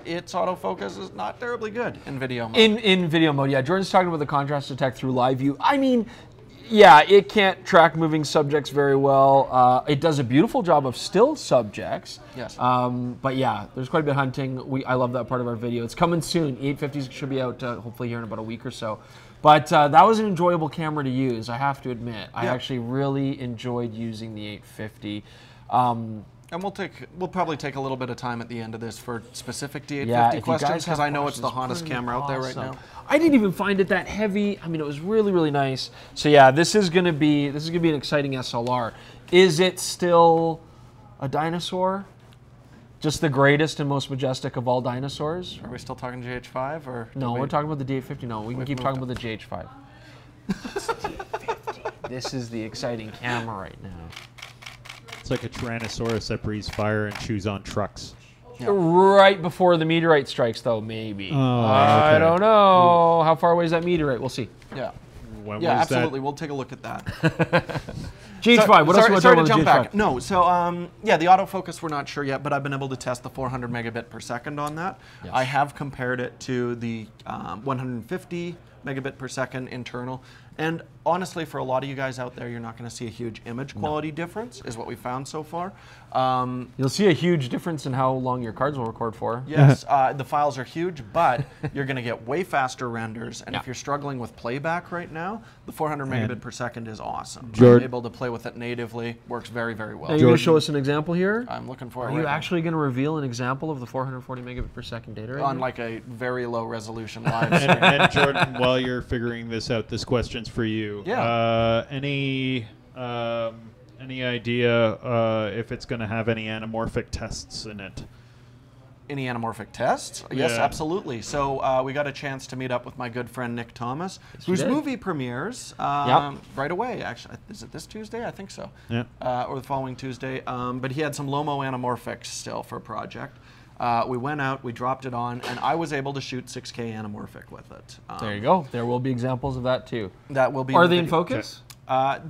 its autofocus is not terribly good in video mode. In video mode, yeah. Jordan's talking about the contrast detect through live view. I mean, yeah, it can't track moving subjects very well. It does a beautiful job of still subjects. Yes. But yeah, there's quite a bit of hunting. I love that part of our video. It's coming soon. 850s should be out hopefully here in about a week or so. But that was an enjoyable camera to use, I have to admit. I actually really enjoyed using the 850. And we'll probably take a little bit of time at the end of this for specific D850 questions, because I know it's the hottest camera out there right now. I didn't even find it that heavy. I mean, it was really, really nice. So yeah, this is gonna be an exciting SLR. Is it still a dinosaur? Just the greatest and most majestic of all dinosaurs? Are we still talking GH5 or? No, we're talking about the D850. No, we can keep talking about the GH5. This is the exciting camera right now. It's like a Tyrannosaurus that breathes fire and chews on trucks. Yeah. Right before the meteorite strikes, though, maybe. Oh, I don't know. How far away is that meteorite? We'll see. Yeah. When yeah, was absolutely. That? We'll take a look at that. GH5. What else do we sorry talk to jump about back. No, so yeah, the autofocus we're not sure yet, but I've been able to test the 400 megabit per second on that. Yes. I have compared it to the 150 megabit per second internal. And honestly, for a lot of you guys out there, you're not going to see a huge image quality difference, is what we found so far. You'll see a huge difference in how long your cards will record for. Yes, the files are huge, but you're going to get way faster renders. And if you're struggling with playback right now, the 400 megabit per second is awesome. I'm able to play with it natively. Works very, very well. Are you going to show us an example here? I'm looking for it. Are you actually going to reveal an example of the 440 megabit per second data? On like a very low resolution live stream. And Jordan, while you're figuring this out, this question's for you. Yeah. Any idea if it's going to have any anamorphic tests in it? Any anamorphic tests? Yes, absolutely. So we got a chance to meet up with my good friend Nick Thomas, whose movie premieres right away. Actually, is it this Tuesday? I think so. Yeah. Or the following Tuesday. But he had some Lomo anamorphics still for a project. We went out, we dropped it on, and I was able to shoot 6K anamorphic with it. There you go. There will be examples of that too. That will be. Are they in focus?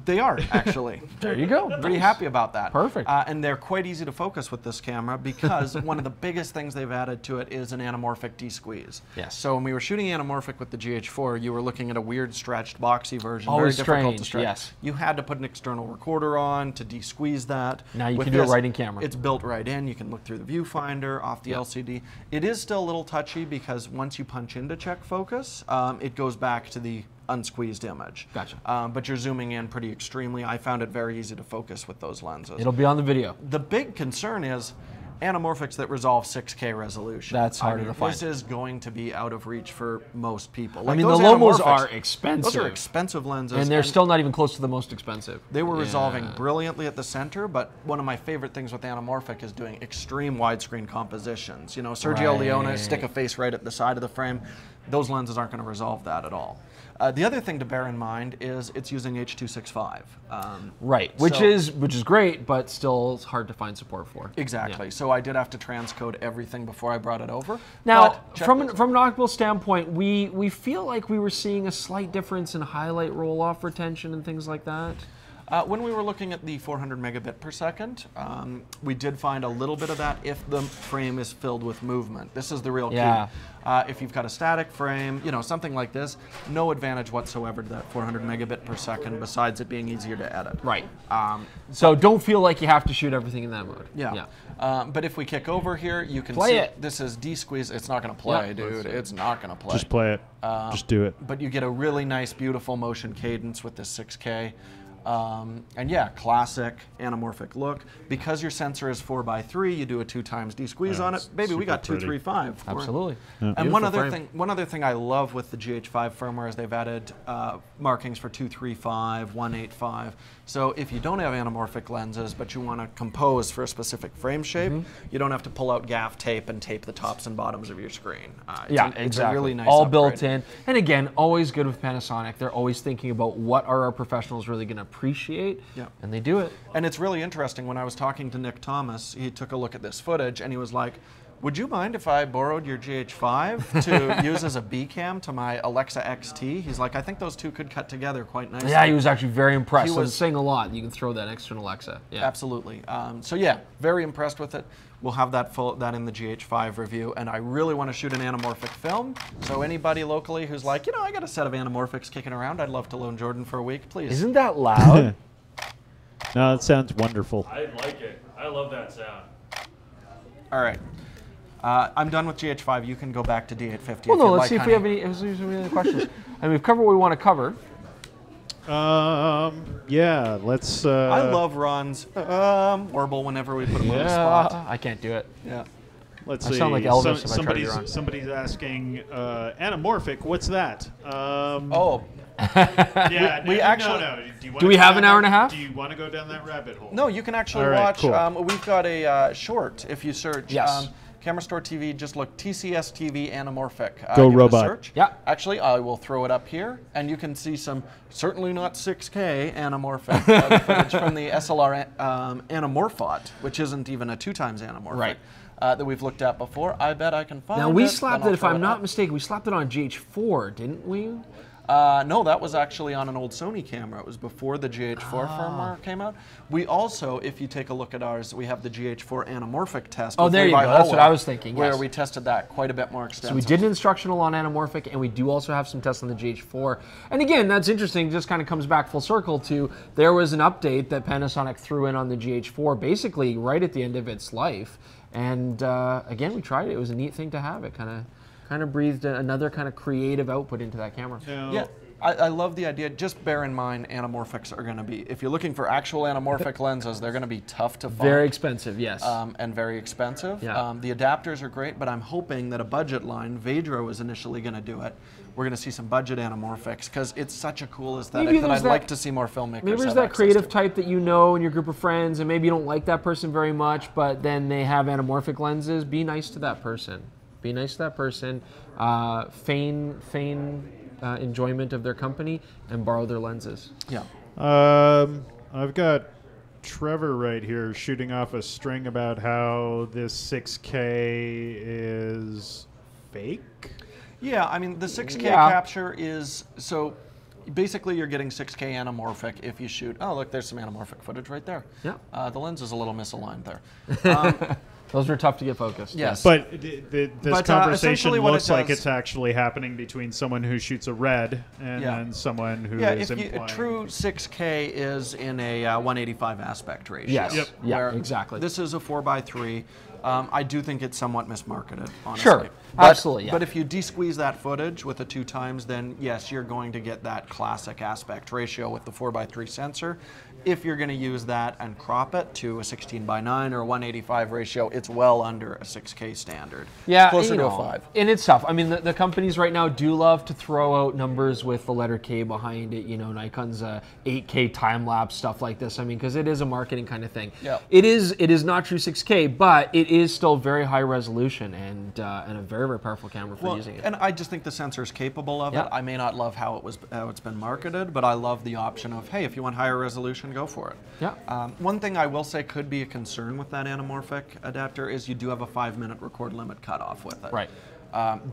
They are, actually. There you go. Pretty happy about that. Perfect. And they're quite easy to focus with this camera because one of the biggest things they've added to it is an anamorphic de-squeeze. Yes. So when we were shooting anamorphic with the GH4, you were looking at a weird stretched boxy version. Always very difficult strange, to stretch. yes. You had to put an external recorder on to de-squeeze that. Now you With can do it this, right in camera. It's built right in. You can look through the viewfinder, off the LCD. It is still a little touchy because once you punch in to check focus, it goes back to the unsqueezed image. Gotcha. But you're zooming in pretty extremely. I found it very easy to focus with those lenses. It'll be on the video. The big concern is anamorphics that resolve 6K resolution. That's harder to find. This is going to be out of reach for most people. I Like mean, the those Lomos are anamorphics, expensive. Those are expensive lenses. And they're still not even close to the most expensive. They were resolving brilliantly at the center, but one of my favorite things with anamorphic is doing extreme widescreen compositions. You know, Sergio Leone, stick a face right at the side of the frame. Those lenses aren't going to resolve that at all. The other thing to bear in mind is it's using H.265. Right, which is great, but still it's hard to find support for. Exactly. So I did have to transcode everything before I brought it over. Now, from an optical standpoint, we feel like we were seeing a slight difference in highlight roll-off retention and things like that. When we were looking at the 400 megabit per second, we did find a little bit of that if the frame is filled with movement. This is the real key. If you've got a static frame, you know, something like this, no advantage whatsoever to that 400 megabit per second besides it being easier to edit. Right. So don't feel like you have to shoot everything in that mode. Yeah. But if we kick over here, you can play see it. This is D-squeeze. It's not going to play, dude. It's not going to play. Just play it. Just do it. But you get a really nice, beautiful motion cadence with this 6K. And yeah, classic anamorphic look. Because your sensor is 4x3, you do a 2x D-squeeze on it. Baby, we got 235. Absolutely. And one other thing I love with the GH5 firmware is they've added markings for 235, 185. So if you don't have anamorphic lenses, but you want to compose for a specific frame shape, you don't have to pull out gaff tape and tape the tops and bottoms of your screen. It's a really nice all upgrade. built in. And again, always good with Panasonic. They're always thinking about what are our professionals really going to appreciate, and they do it. And it's really interesting. When I was talking to Nick Thomas, he took a look at this footage, and he was like, would you mind if I borrowed your GH5 to use as a B cam to my Alexa XT? He's like, I think those two could cut together quite nicely. Yeah, he was actually very impressed. He was saying a lot. You can throw that external Alexa. Yeah. Absolutely. So yeah, very impressed with it. We'll have that in the GH5 review, and I really want to shoot an anamorphic film. So anybody locally who's like, you know, I got a set of anamorphics kicking around, I'd love to loan Jordan for a week, please. Isn't that loud? No, it sounds wonderful. I like it. I love that sound. All right. I'm done with GH5. You can go back to D850. Well, no, let's see if we have any other questions. And we've covered what we want to cover. Yeah, let's... I love Ron's warble whenever we put him on the spot. I can't do it. Yeah. Let's I see. sound like Elvis if I try to do wrong. Somebody's asking, anamorphic, what's that? Yeah, we actually... No. Do we have an hour and a half? Do you want to go down that rabbit hole? No, you can actually watch... Cool. We've got a short, if you search... Yes. Camera Store TV, just look TCSTV anamorphic. Go robot. Search. Yeah. Actually, I will throw it up here, and you can see some, certainly not 6K anamorphic footage from the SLR anamorphot, which isn't even a 2x anamorphic. Right. That we've looked at before. I bet I can find it. Now, we slapped it, if I'm not mistaken, we slapped it on GH4, didn't we? No, that was actually on an old Sony camera. It was before the GH4 firmware came out. We also, if you take a look at ours, we have the GH4 anamorphic test. Oh, there you go. That's what I was thinking. Where we tested that quite a bit more extensively. So we did an instructional on anamorphic, and we do also have some tests on the GH4. And again, that's interesting. Just kind of comes back full circle to there was an update that Panasonic threw in on the GH4, basically right at the end of its life. And again, we tried it. It was a neat thing to have. It kind of breathed another kind of creative output into that camera. Yeah, I love the idea. Just bear in mind, anamorphics are going to be, if you're looking for actual anamorphic lenses, they're going to be tough to find. Very expensive, yes. And very expensive. Yeah. The adapters are great, but I'm hoping that a budget line, Vedro is initially going to do it. We're going to see some budget anamorphics because it's such a cool aesthetic that I'd like to see more filmmakers. Maybe there's that creative type that you know in your group of friends, and maybe you don't like that person very much, but then they have anamorphic lenses. Be nice to that person. Be nice to that person. Feign enjoyment of their company and borrow their lenses. Yeah. I've got Trevor right here shooting off a string about how this 6K is fake. Yeah, I mean, the 6K capture is, so basically you're getting 6K anamorphic if you shoot, oh, look, there's some anamorphic footage right there. Yeah. The lens is a little misaligned there. Those are tough to get focused. Yes. But this conversation looks like it's actually happening between someone who shoots a red and then someone who is implying. A true 6K is in a 185 aspect ratio. Yes. Yep. Yeah, exactly. This is a 4x3. I do think it's somewhat mismarketed, honestly. Sure. Absolutely, yeah. But if you de-squeeze that footage with the 2x, then yes, you're going to get that classic aspect ratio with the 4x3 sensor. if you're going to use that and crop it to a 16:9 or a 185 ratio, it's well under a 6K standard. Yeah, closer to a 5. And it's tough. I mean, the companies right now do love to throw out numbers with the letter K behind it. You know, Nikon's 8K time lapse, stuff like this. I mean, because it is a marketing kind of thing. Yeah. It is not true 6K, but it is still very high resolution and a very, very powerful camera for using it. And I just think the sensor is capable of it. I may not love how it's been marketed, but I love the option of, hey, if you want higher resolution, go for it. Yeah. One thing I will say could be a concern with that anamorphic adapter is you do have a 5-minute record limit cutoff with it. Right.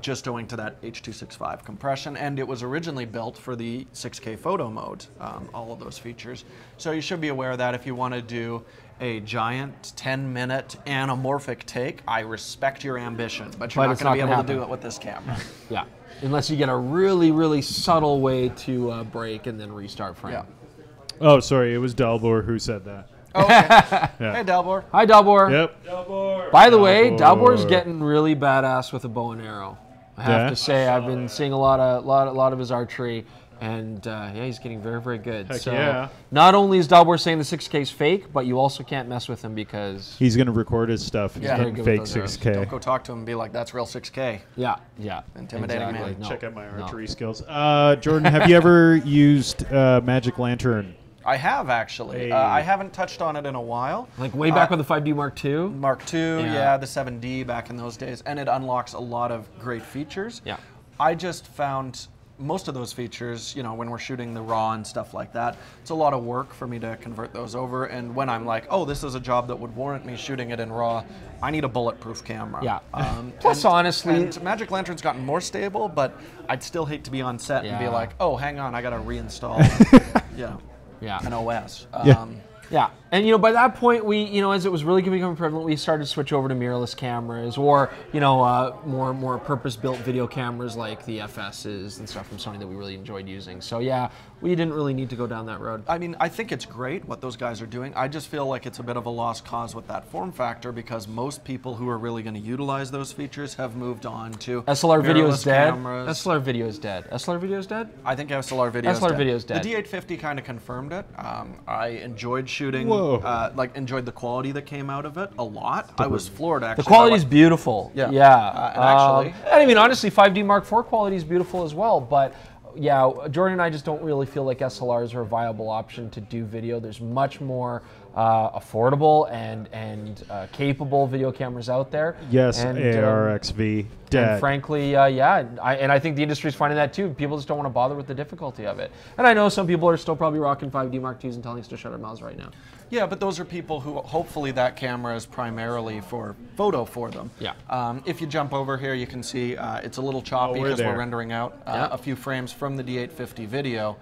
Just owing to that H.265 compression, and it was originally built for the 6K photo mode, all of those features. So you should be aware of that if you want to do a giant 10-minute anamorphic take. I respect your ambition, but you're not going to be able to do it with this camera. Yeah, unless you get a really, really subtle way to break and then restart frame. Yeah. Oh, sorry, it was Dalbor who said that. Oh, okay. Yeah. Hey, Dalbor. Hi, Dalbor. Yep. Dalbor. By the way, Dalbor's getting really badass with a bow and arrow. I have Yeah? to say, I've been seeing a lot of his archery, and yeah, he's getting very, very good. Heck so yeah. not only is Dalbor saying the 6K is fake, but you also can't mess with him because He's going to record his stuff. He's Yeah. getting Very good fake with those 6K. Don't go talk to him and be like, that's real 6K. yeah, Intimidating exactly. man. No, Check out my no. archery skills. Jordan, have you ever used Magic Lantern? I have, actually. Hey. I haven't touched on it in a while. Like way back with the 5D Mark II. Mark II, Yeah. yeah, the 7D back in those days, and it unlocks a lot of great features. Yeah. I just found most of those features, you know, when we're shooting the RAW and stuff like that, it's a lot of work for me to convert those over. And when I'm like, oh, this is a job that would warrant me shooting it in RAW, I need a bulletproof camera. Yeah. Plus, honestly, and Magic Lantern's gotten more stable, but I'd still hate to be on set and be Yeah. like, oh, hang on, I got to reinstall, an OS. Yeah, and you know, by that point, we, you know, as it was really becoming prevalent, we started to switch over to mirrorless cameras, or you know, more purpose-built video cameras like the FSs and stuff from Sony that we really enjoyed using. So yeah, we didn't really need to go down that road. I mean, I think it's great what those guys are doing. I just feel like it's a bit of a lost cause with that form factor because most people who are really going to utilize those features have moved on to SLR video is mirrorless dead. cameras. SLR video is dead. SLR video is dead. I think SLR video SLR video is dead. The D850 kind of confirmed it. I enjoyed shooting, enjoyed the quality that came out of it a lot. I was floored, actually. The quality is beautiful. Yeah. Yeah. And actually, and I mean, honestly, 5D Mark IV quality is beautiful as well, but yeah, Jordan and I just don't really feel like SLRs are a viable option to do video. There's much more affordable and capable video cameras out there. Yes, and, ARXV, dead. And frankly, yeah, I think the industry's finding that too. People just don't want to bother with the difficulty of it. And I know some people are still probably rocking 5D Mark IIs and telling us to shut our mouths right now. yeah, but those are people who hopefully that camera is primarily for photo for them. Yeah. If you jump over here, you can see it's a little choppy we're because there. we're rendering out Yeah. a few frames from the D850 video.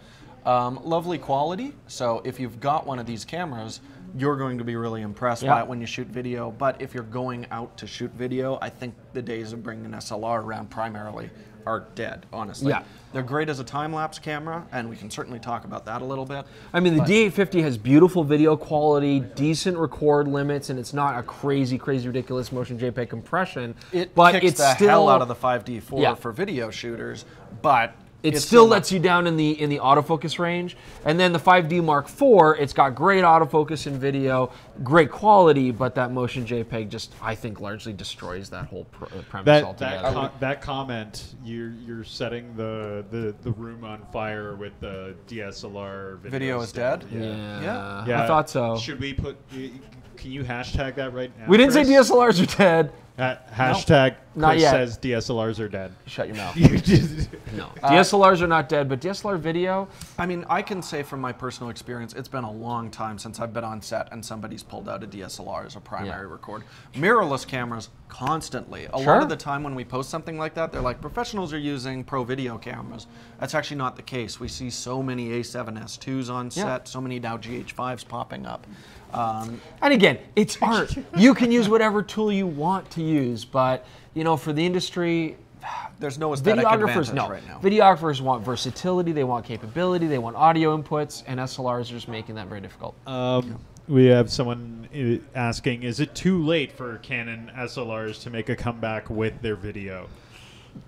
Lovely quality. So if you've got one of these cameras, you're going to be really impressed by it when you shoot video. But if you're going out to shoot video, I think the days of bringing an SLR around primarily are dead, honestly. Yeah. They're great as a time-lapse camera, and we can certainly talk about that a little bit. I mean, the D850 has beautiful video quality, decent record limits, and it's not a crazy, ridiculous motion JPEG compression. But it's kicks the still, hell out of the 5D4 Yeah. for video shooters, but it still lets you down in the autofocus range. And then the 5D Mark IV, it's got great autofocus in video, great quality, but that motion JPEG just, I think, largely destroys that whole premise altogether. That comment, you're setting the room on fire with the DSLR video is dead. Yeah. Yeah. I thought so. Should we put? Can you hashtag that right now? We didn't say Chris? DSLRs are dead. Hashtag Not Chris yet. says DSLRs are dead. Shut your mouth. You just- No. DSLRs are not dead, but DSLR video, I mean, I can say from my personal experience, it's been a long time since I've been on set and somebody's pulled out a DSLR as a primary record. Mirrorless cameras, constantly. A lot of the time when we post something like that, they're like, professionals are using pro video cameras. That's actually not the case. We see so many A7S2s on set, so many now GH5s popping up. and again, it's art. You can use whatever tool you want to use, but you know, for the industry, there's no aesthetic advantage right now. Videographers want versatility, they want capability, they want audio inputs, and SLRs are just making that very difficult. We have someone asking, is it too late for Canon SLRs to make a comeback with their video?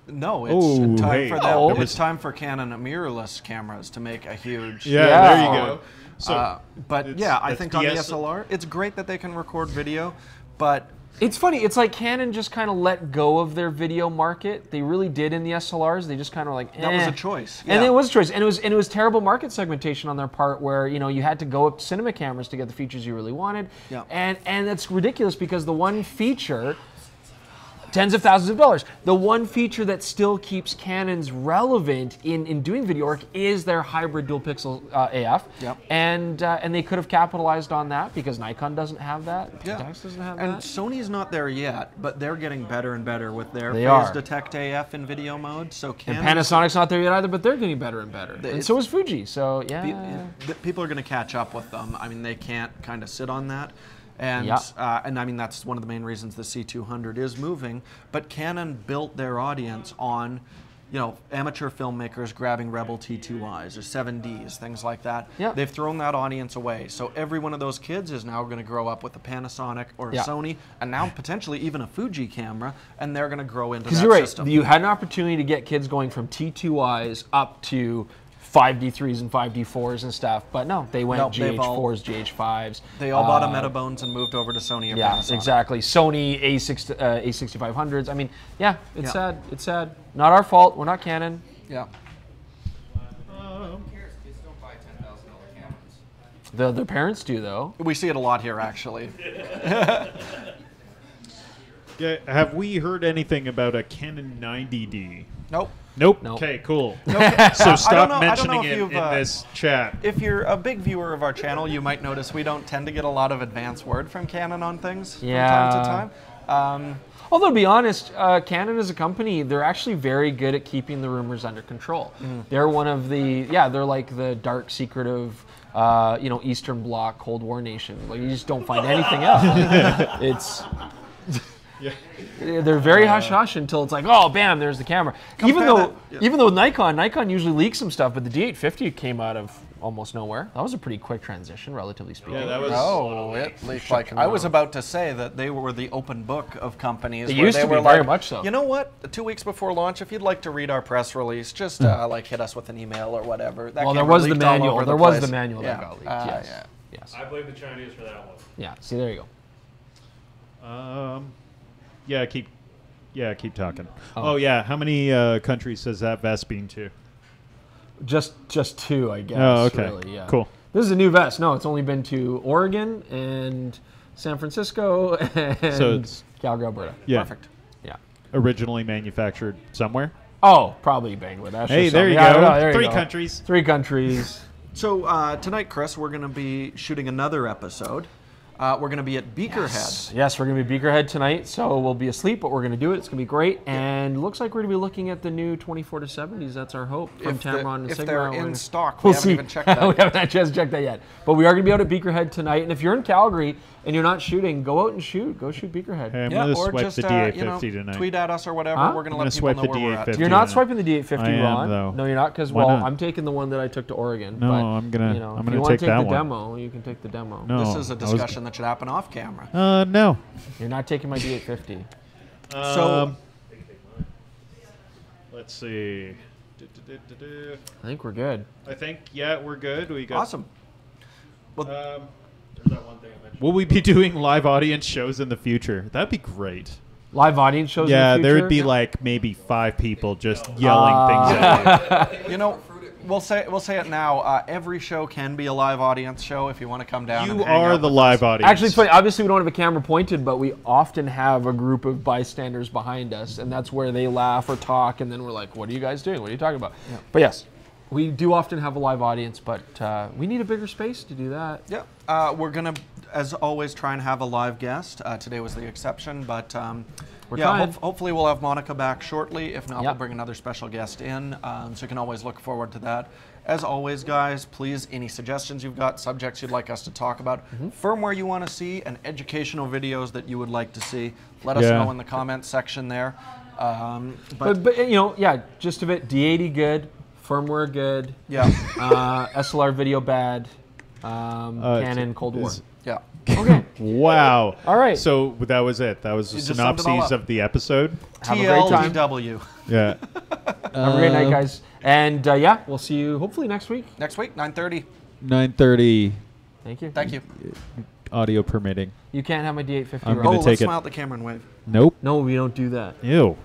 No, it's time for them. Oh. It's time for Canon mirrorless cameras to make a huge. Yeah, there you go. So, but yeah, I think on the SLR, it's great that they can record video, but it's funny. It's like Canon just kind of let go of their video market. They really did in the SLRs. They just kind of like that was a choice, and it was a choice, and it was terrible market segmentation on their part, where you had to go up to cinema cameras to get the features you really wanted, and that's ridiculous because the one feature. Tens of thousands of dollars. The one feature that still keeps Canons relevant in doing video work is their hybrid dual pixel AF. Yep. And they could have capitalized on that because Nikon doesn't have that. Tax doesn't have and that. Sony's not there yet, but they're getting better and better with their phase detect AF in video mode. So Canon, and Panasonic's not there yet either, but they're getting better and better. And so is Fuji. So yeah. People are going to catch up with them. I mean, they can't kind of sit on that. And I mean, that's one of the main reasons the C200 is moving. But Canon built their audience on, amateur filmmakers grabbing Rebel T2Is or 7Ds, things like that. Yep. They've thrown that audience away. So every one of those kids is now going to grow up with a Panasonic or a Sony, and now potentially even a Fuji camera, and they're going to grow into that system. Because you're right, you had an opportunity to get kids going from T2Is up to 5D3s and 5D4s and stuff, but no, they went GH4s, GH5s. They all bought a Metabones and moved over to Sony or Panasonic. Exactly. Sony A6500s. I mean, it's sad. It's sad. Not our fault. We're not Canon. Yeah. Kids don't buy $10,000 cameras. Their parents do, though. We see it a lot here, actually. Have we heard anything about a Canon 90D? Nope. Nope. Okay, cool. So stop mentioning it in this chat. If you're a big viewer of our channel, you might notice we don't tend to get a lot of advance word from Canon on things from time to time. Although, to be honest, Canon as a company, they're actually very good at keeping the rumors under control. They're one of the, they're like the dark, secretive, Eastern Bloc, Cold War nation. Like, you just don't find anything else. It's... They're very hush-hush until it's like, oh, bam, there's the camera. Even though Nikon usually leaks some stuff, but the D850 came out of almost nowhere. That was a pretty quick transition, relatively speaking. Yeah, that was. Oh, it leaked like. I was about to say that they were the open book of companies. They used to be very much so. You know what? 2 weeks before launch, if you'd like to read our press release, just like hit us with an email or whatever. Well, there was the manual. There was the manual that got leaked. Yes. I blame the Chinese for that one. Yeah. See, there you go. Keep talking. Oh yeah, how many countries has that vest been to? Just 2, I guess. Oh, okay. Really, yeah. Cool. This is a new vest. No, it's only been to Oregon and San Francisco and so it's Calgary, Alberta. Yeah. Perfect. Yeah. Originally manufactured somewhere. Oh, probably Bangladesh. Hey, there you go. go. There you 3 go. countries. 3 countries. So tonight, Chris, we're going to be shooting another episode. We're going to be at Beakerhead. Yes, we're going to be Beakerhead tonight, so we'll be asleep, but we're going to do it. It's going to be great, and it looks like we're going to be looking at the new 24-70s. That's our hope from Tamron and Sigma. If they're in stock, we'll we haven't even checked that. We haven't just checked that yet. But we are going to be out at Beakerhead tonight, and if you're in Calgary and you're not shooting, go out and shoot. Go shoot Beakerhead. Hey, I'm going to swipe the D850 tonight. Tweet at us or whatever. We're going to let people know where we're at. You're not swiping the D850, Ron. Though. No, you're not, because, I'm taking the one that I took to Oregon. No, but, I'm going to take that one. If you want to take the demo, you can take the demo. No, this is a discussion that should happen off camera. No. You're not taking my D850. So, let's see. I think we're good. I think, we're good. We got awesome. Well, there's that one thing I mentioned. Will we be doing live audience shows in the future? That'd be great. Live audience shows in the future? There would be like maybe 5 people just yelling things at you. We'll say it now. Every show can be a live audience show if you want to come down. You are the live audience. Actually, it's funny. Obviously, we don't have a camera pointed, but we often have a group of bystanders behind us, and that's where they laugh or talk, and then we're like, "What are you guys doing? What are you talking about?" Yeah. But yes, we do often have a live audience, but we need a bigger space to do that. Yeah, we're gonna, as always, try and have a live guest. Today was the exception, but. Hopefully we'll have Monica back shortly. If not, we'll bring another special guest in. So you can always look forward to that. As always, guys, please, any suggestions you've got, subjects you'd like us to talk about, firmware you want to see, and educational videos that you would like to see, let us know in the comments section there. But gist of it, D80 good, firmware good, SLR video bad. Canon Cold War. Yeah. Okay. Wow. All right. So that was it. That was the just summed it all synopsis up. of the episode. Have a great time. TLDW. Yeah. Have a great night, guys. And yeah, we'll see you hopefully next week. Next week, 9:30. 9:30. Thank you. Thank you. Audio permitting. You can't have my D850. I'm Rob. gonna Let's take it. smile at the camera and wave. Nope. No, we don't do that. Ew.